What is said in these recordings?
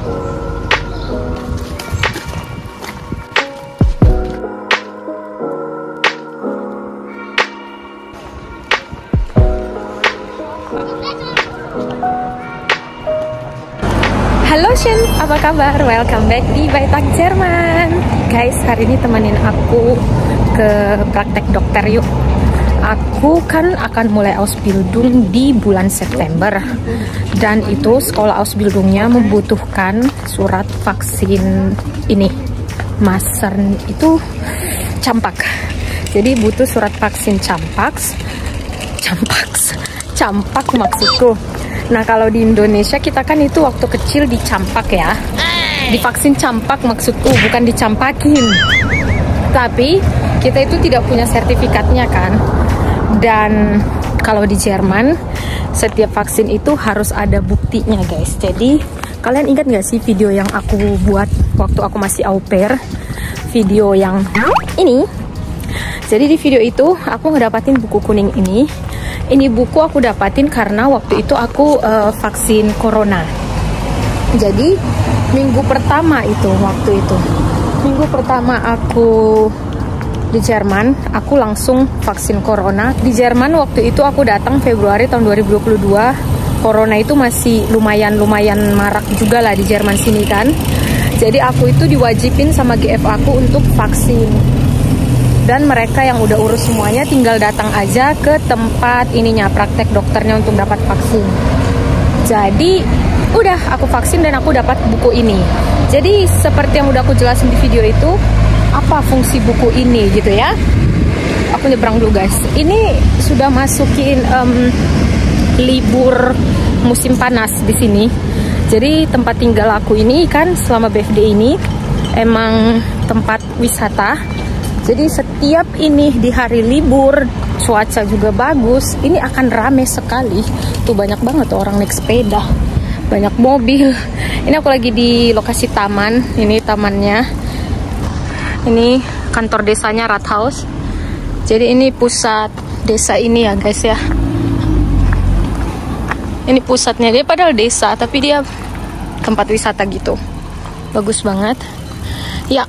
Halo Shen, apa kabar? Welcome back di Beitak Jerman. Guys, hari ini temenin aku ke praktek dokter yuk. Aku kan akan mulai Ausbildung di bulan September. Dan itu sekolah Ausbildungnya membutuhkan surat vaksin ini. Masern itu campak. Jadi butuh surat vaksin campak maksudku. Nah, kalau di Indonesia kita kan itu waktu kecil dicampak ya. Divaksin campak maksudku, bukan dicampakin. Tapi kita itu tidak punya sertifikatnya kan. Dan kalau di Jerman setiap vaksin itu harus ada buktinya guys. Jadi kalian ingat nggak sih video yang aku buat waktu aku masih au pair? Video yang ini. Jadi di video itu aku ngedapatin buku kuning ini. Ini buku aku dapatin karena waktu itu aku vaksin corona. Jadi minggu pertama aku di Jerman, aku langsung vaksin corona. Di Jerman waktu itu aku datang Februari tahun 2022. Corona itu masih lumayan marak juga lah di Jerman sini kan. Jadi aku itu diwajibin sama GF aku untuk vaksin. Dan mereka yang udah urus semuanya tinggal datang aja ke tempat ininya, praktek dokternya untuk dapat vaksin. Jadi udah aku vaksin dan aku dapat buku ini. Jadi seperti yang udah aku jelasin di video itu, apa fungsi buku ini gitu ya. Aku nyebrang dulu guys. Ini sudah masukin libur musim panas di sini. Jadi tempat tinggal aku ini kan selama BFD ini emang tempat wisata. Jadi setiap ini di hari libur, cuaca juga bagus, ini akan rame sekali. Tuh banyak banget orang naik sepeda, banyak mobil. Ini aku lagi di lokasi taman, ini tamannya. Ini kantor desanya Rathaus. Jadi ini pusat desa ini ya guys ya. Ini pusatnya, dia padahal desa, tapi dia tempat wisata gitu. Bagus banget. Ya.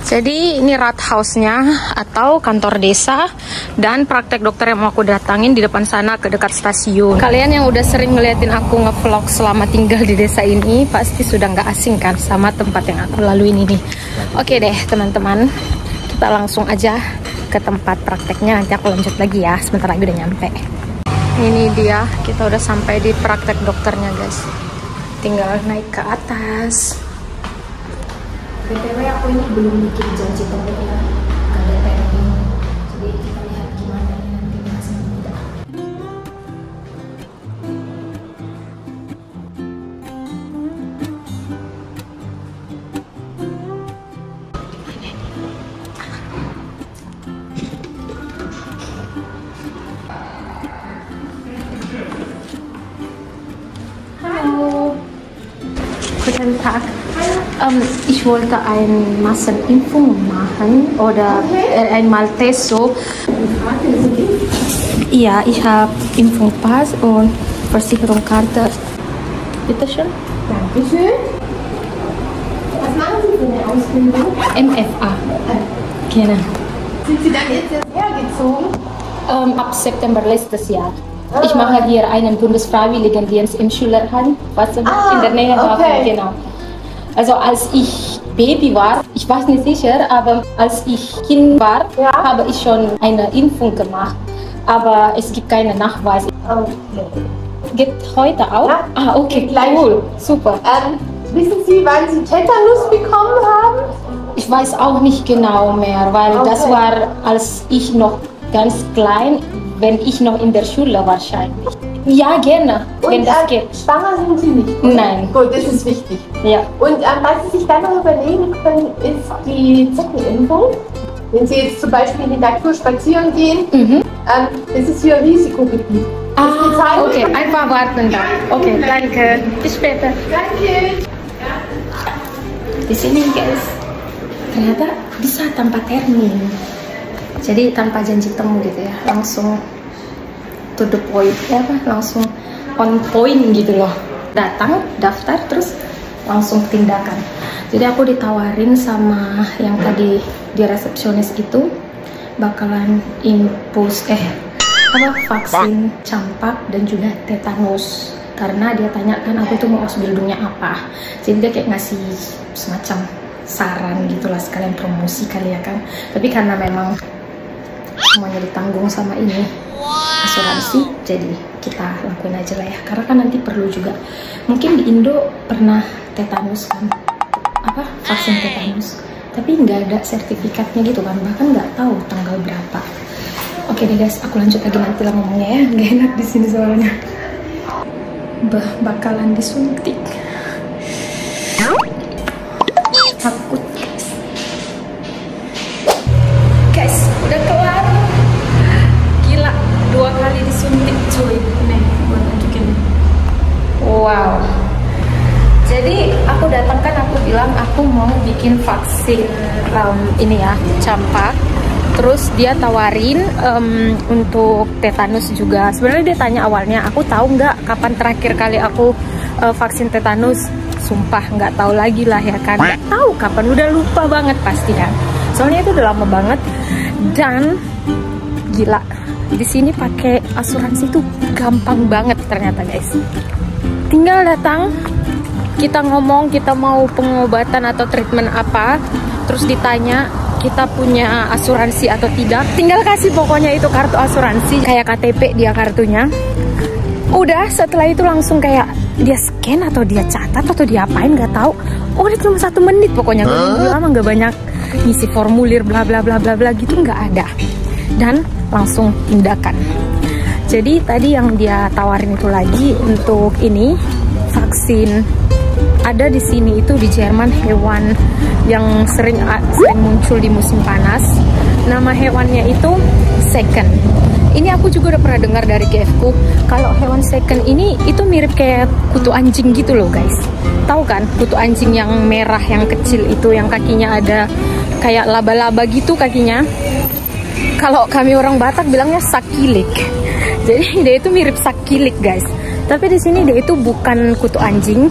Jadi ini Rathausnya atau kantor desa, dan praktek dokter yang mau aku datangin di depan sana ke dekat stasiun. Kalian yang udah sering ngeliatin aku ngevlog selama tinggal di desa ini pasti sudah nggak asing kan sama tempat yang aku laluin ini. Oke deh teman-teman, kita langsung aja ke tempat prakteknya, nanti aku lanjut lagi ya, sebentar lagi udah nyampe. Ini dia, kita udah sampai di praktek dokternya guys. Tinggal naik ke atas. BTW aku ini belum bikin janji temunya, gak ada termin. Jadi kita lihat gimana ini nanti masih muda. Halo. Guten Tag. Ich wollte eine Massenimpfung machen oder ein Malteso. Ja, ich habe Impfungspass und Versicherungskarte. Bitte schön. Dankeschön. Was machen Sie für eine Ausbildung? MFA. Genau. Sind Sie dann jetzt erst hergezogen? Ab September letztes Jahr. Ich mache hier einen Bundesfreiwilligendienst im Schülerheim, was in der Nähe davon, genau. Also als ich Baby war, ich weiß nicht sicher, aber als ich Kind war, habe ich schon eine Impfung gemacht. Aber es gibt keinen Nachweis. Okay. Geht heute auch? Ja. Ah, okay, cool, super. Wissen Sie, wann Sie Tetanus bekommen haben? Ich weiß auch nicht genau mehr, weil das war, als ich noch ganz klein, wenn ich noch in der Schule wahrscheinlich. Ja, gerne, wenn das geht. Schwanger sind Sie nicht? Nein. Gut, das ist wichtig. Ja. Und was Sie sich dann noch überlegen können, ist die Zeckenimpfung. Wenn Sie jetzt zum Beispiel in die Natur spazieren gehen, das ist hier Risikogebiet. Ah, okay, einfach warten da. Okay, danke. Bis später. Danke. Di sini guys, ternyata bisa tanpa termin. Jadi tanpa janji temu gitu ya, langsung to the point ya, langsung on point gitu loh. Datang, daftar, terus langsung tindakan. Jadi aku ditawarin sama yang tadi di resepsionis itu bakalan vaksin campak dan juga tetanus, karena dia tanyakan aku tuh mau Ausbildungnya apa. Jadi dia kayak ngasih semacam saran gitulah, sekalian promosi kali ya kan. Tapi karena memang semuanya ditanggung sama ini asuransi, jadi kita lakuin aja lah ya, karena kan nanti perlu juga. Mungkin di Indo pernah tetanus kan, vaksin tetanus, tapi nggak ada sertifikatnya gitu kan, bahkan nggak tahu tanggal berapa. Oke deh guys, aku lanjut lagi nanti lah ngomongnya ya, nggak enak di sini soalnya. Bakalan disuntik, takut guys. Udah kelar, gila, 2 kali disuntik cuy. Nih buat tunjukin. Wow. Jadi aku datang kan, aku bilang aku mau bikin vaksin ini ya, campak. Terus dia tawarin untuk tetanus juga. Sebenarnya dia tanya awalnya, aku tahu nggak kapan terakhir kali aku vaksin tetanus. Sumpah nggak tahu lagi lah ya kan. Nggak tahu kapan, udah lupa banget pasti kan. Soalnya itu udah lama banget. Dan gila, di sini pakai asuransi tuh gampang banget ternyata guys. Tinggal datang, kita ngomong kita mau pengobatan atau treatment apa, terus ditanya kita punya asuransi atau tidak, tinggal kasih pokoknya itu kartu asuransi, kayak KTP dia kartunya. Udah setelah itu langsung kayak dia scan atau dia catat atau dia apain nggak tahu. Udah cuma 1 menit pokoknya, nggak nunggu lama, nggak banyak ngisi formulir bla bla bla bla bla gitu, nggak ada, dan langsung tindakan. Jadi tadi yang dia tawarin itu lagi untuk ini vaksin. Ada di sini itu di Jerman hewan yang sering muncul di musim panas. Nama hewannya itu Seken. Ini aku juga udah pernah dengar dari GF-ku. Kalau hewan Seken ini itu mirip kayak kutu anjing gitu loh guys. Tahu kan kutu anjing yang merah yang kecil itu, yang kakinya ada kayak laba-laba gitu kakinya. Kalau kami orang Batak bilangnya sakilik. Jadi dia itu mirip sakilik guys. Tapi di sini dia itu bukan kutu anjing,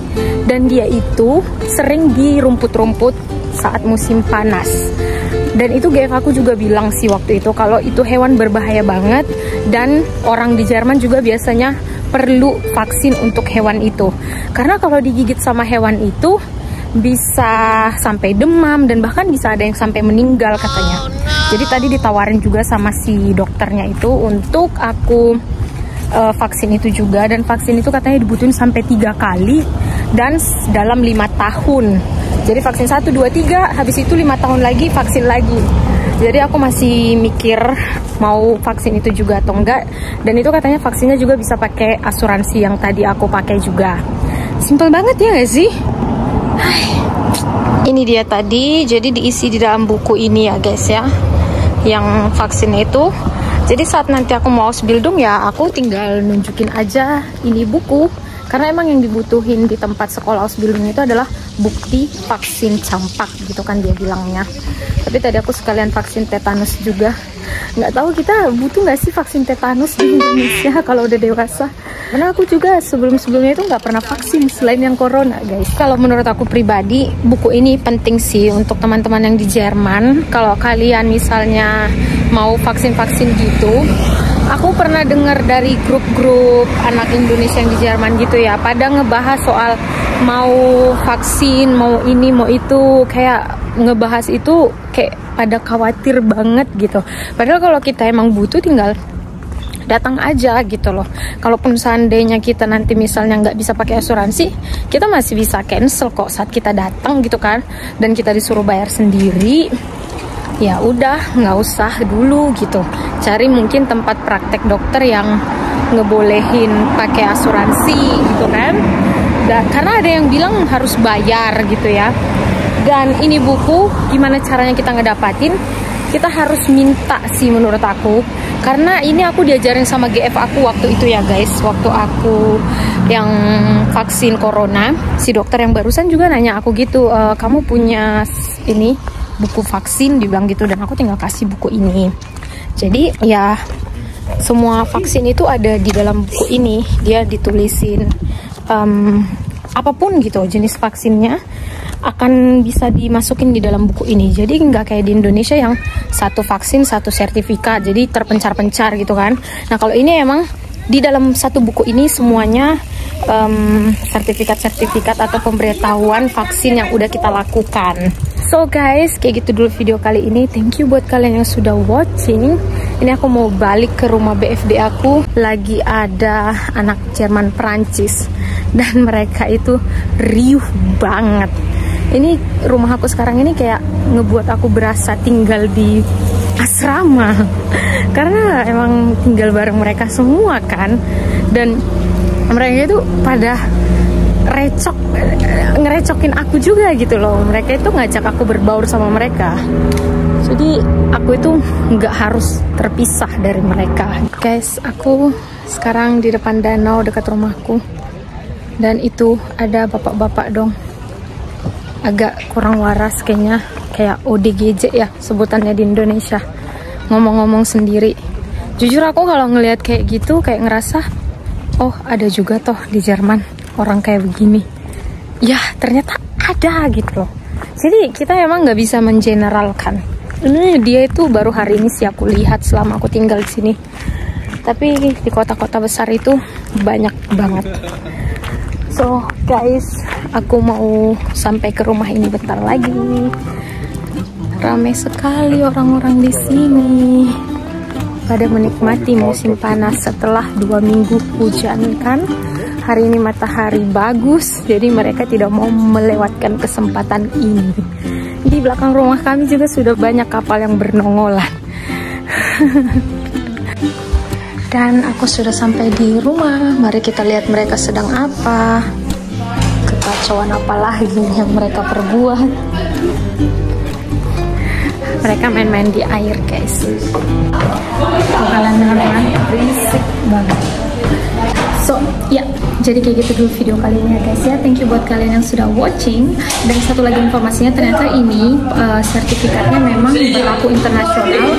dan dia itu sering di rumput-rumput saat musim panas. Dan itu GF aku juga bilang sih waktu itu kalau itu hewan berbahaya banget, dan orang di Jerman juga biasanya perlu vaksin untuk hewan itu. Karena kalau digigit sama hewan itu bisa sampai demam dan bahkan bisa ada yang sampai meninggal katanya. Jadi tadi ditawarin juga sama si dokternya itu untuk aku vaksin itu juga, dan vaksin itu katanya dibutuhin sampai 3 kali dan dalam 5 tahun. Jadi vaksin 1, 2, 3, habis itu 5 tahun lagi vaksin lagi. Jadi aku masih mikir mau vaksin itu juga atau enggak. Dan itu katanya vaksinnya juga bisa pakai asuransi yang tadi aku pakai juga. Simple banget ya gak sih? Ini dia tadi, jadi diisi di dalam buku ini ya guys ya, yang vaksin itu. Jadi saat nanti aku mau Ausbildung ya aku tinggal nunjukin aja ini buku. Karena emang yang dibutuhin di tempat sekolah Ausbildung itu adalah bukti vaksin campak gitu kan dia bilangnya. Tapi tadi aku sekalian vaksin tetanus juga. Nggak tahu kita butuh nggak sih vaksin tetanus di Indonesia kalau udah dewasa. Karena aku juga sebelum-sebelumnya itu nggak pernah vaksin selain yang corona guys. Kalau menurut aku pribadi buku ini penting sih untuk teman-teman yang di Jerman. Kalau kalian misalnya mau vaksin-vaksin gitu, aku pernah dengar dari grup-grup anak Indonesia yang di Jerman gitu ya, pada ngebahas soal mau vaksin, mau ini, mau itu, kayak ngebahas itu kayak pada khawatir banget gitu. Padahal kalau kita emang butuh tinggal datang aja gitu loh. Kalaupun seandainya kita nanti misalnya nggak bisa pakai asuransi, kita masih bisa cancel kok saat kita datang gitu kan, dan kita disuruh bayar sendiri. Ya udah, nggak usah dulu gitu. Cari mungkin tempat praktek dokter yang ngebolehin pakai asuransi gitu kan. Karena ada yang bilang harus bayar gitu ya. Dan ini buku, gimana caranya kita ngedapatin? Kita harus minta sih menurut aku. Karena ini aku diajarin sama GF aku waktu itu ya guys. Waktu aku yang vaksin corona, si dokter yang barusan juga nanya aku gitu, kamu punya ini buku vaksin, dibilang gitu. Dan aku tinggal kasih buku ini. Jadi ya semua vaksin itu ada di dalam buku ini. Dia ditulisin apapun gitu jenis vaksinnya akan bisa dimasukin di dalam buku ini. Jadi nggak kayak di Indonesia yang satu vaksin satu sertifikat, jadi terpencar-pencar gitu kan. Nah kalau ini emang di dalam satu buku ini semuanya sertifikat-sertifikat atau pemberitahuan vaksin yang udah kita lakukan. So guys, kayak gitu dulu video kali ini. Thank you buat kalian yang sudah watching. Ini aku mau balik ke rumah BFD aku. Lagi ada anak Jerman Perancis dan mereka itu riuh banget. Ini rumah aku sekarang ini kayak ngebuat aku berasa tinggal di asrama karena emang tinggal bareng mereka semua kan, dan mereka itu pada ngerecokin aku juga gitu loh. Mereka itu ngajak aku berbaur sama mereka, jadi aku itu nggak harus terpisah dari mereka. Guys, aku sekarang di depan danau dekat rumahku, dan itu ada bapak-bapak dong, agak kurang waras kayaknya, kayak ODGJ ya sebutannya di Indonesia, ngomong-ngomong sendiri. Jujur aku kalau ngelihat kayak gitu kayak ngerasa, oh ada juga toh di Jerman orang kayak begini. Ya ternyata ada gitu loh. Jadi kita emang nggak bisa mengeneralkan. Ini dia itu baru hari ini sih aku lihat selama aku tinggal di sini. Tapi di kota-kota besar itu banyak banget. So guys, aku mau sampai ke rumah ini bentar lagi. Ramai sekali orang-orang di sini pada menikmati musim panas setelah 2 minggu hujan kan. Hari ini matahari bagus, jadi mereka tidak mau melewatkan kesempatan ini. Di belakang rumah kami juga sudah banyak kapal yang bernongolan. Dan aku sudah sampai di rumah. Mari kita lihat mereka sedang apa. Kekacauan apa lagi yang mereka perbuat. Mereka main-main di air guys. Kalian dengar berisik banget. So ya, jadi kayak gitu dulu video kali ini ya guys ya. Thank you buat kalian yang sudah watching. Dan satu lagi informasinya, ternyata ini sertifikatnya memang berlaku internasional,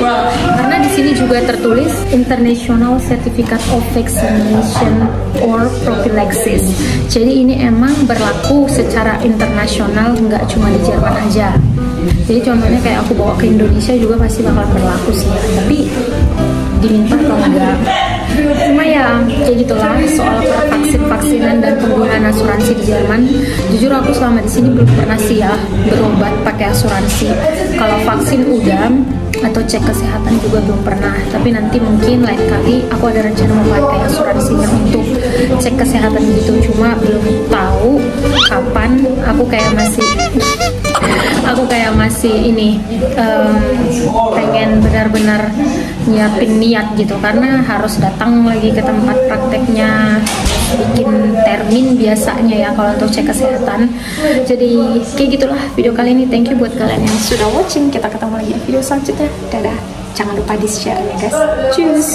karena di sini juga tertulis International Certificate of Vaccination or Prophylaxis. Jadi ini emang berlaku secara internasional, nggak cuma di Jerman aja. Jadi contohnya kayak aku bawa ke Indonesia juga pasti bakal berlaku sih ya. Tapi diminta atau enggak, cuma ya kayak gitulah soal vaksin-vaksinan dan penggunaan asuransi di Jerman. Jujur aku selama di sini belum pernah sih ya berobat pakai asuransi. Kalau vaksin udah, atau cek kesehatan juga belum pernah. Tapi nanti mungkin lain kali aku ada rencana memakai asuransinya untuk cek kesehatan gitu. Cuma belum tahu kapan. Aku kayak masih ini pengen benar-benar nyiapin niat gitu, karena harus datang lagi ke tempat prakteknya, bikin termin biasanya ya kalau untuk cek kesehatan. Jadi kayak gitulah video kali ini. Thank you buat kalian yang sudah watching. Kita ketemu lagi di video selanjutnya. Dadah. Jangan lupa di share ya guys. Cheers.